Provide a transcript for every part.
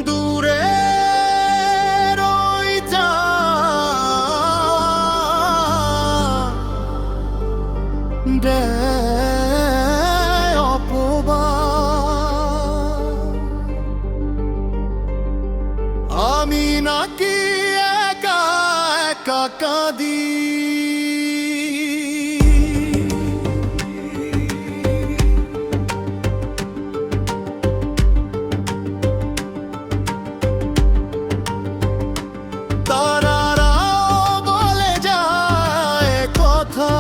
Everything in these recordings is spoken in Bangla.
দূরে রই চাঁদ অপবাদ, আমি নাকি একা একা কাঁদি। তারারাও বলে যায় কথা,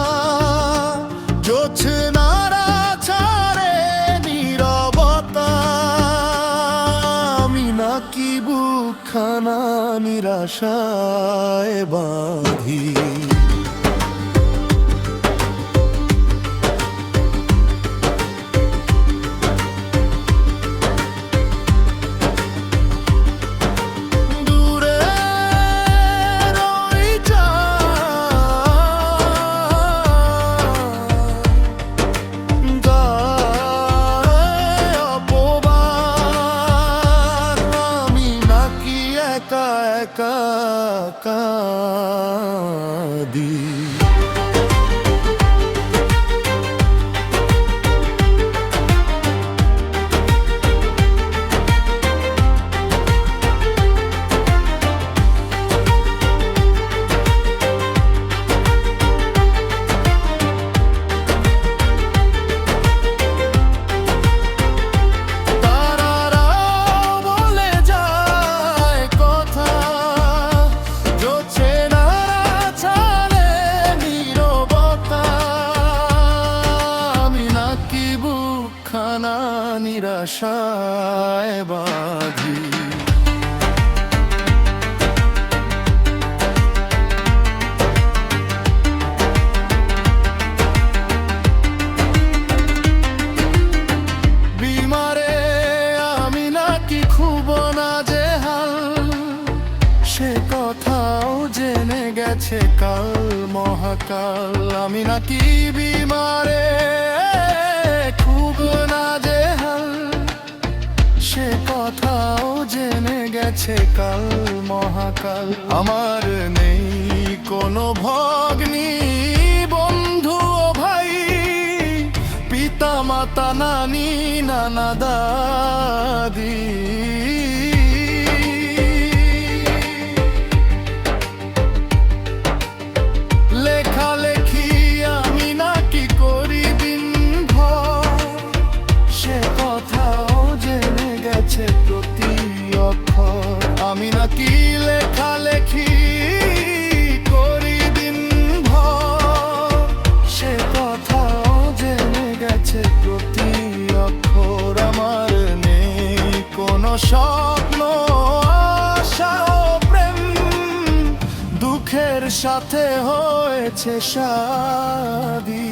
জোছনারা ছাড়ে নীরবতা, আমি নাকি বুকখানা নিরাশায় বাঁধি। একা কাঁদি। নিরাশায় বাঁধি। বিমারে আমি নাকি খুব নাজেহাল, সে কথাও জেনে গেছে কাল মহাকাল, আমি নাকি বিমারে খুব নাজেহাল, সে কথাও জেনে গেছে কাল মহাকাল। আমার নেই কোনো ভগ্নী বন্ধু ও ভাই, পিতা মাতা নানি নানা দাদি, লেখালেখি আমি নাকি করি দিন ভর, সে কথাও জেনে গেছে প্রতি অক্ষর, আমি নাকি লেখালেখি করি দিন ভর, সে কথাও জেনে গেছে প্রতি অক্ষর। আমার নেই কোনো স্বপ্ন আশা ও প্রেম, দুঃখের সাথে হয়েছে শাদী।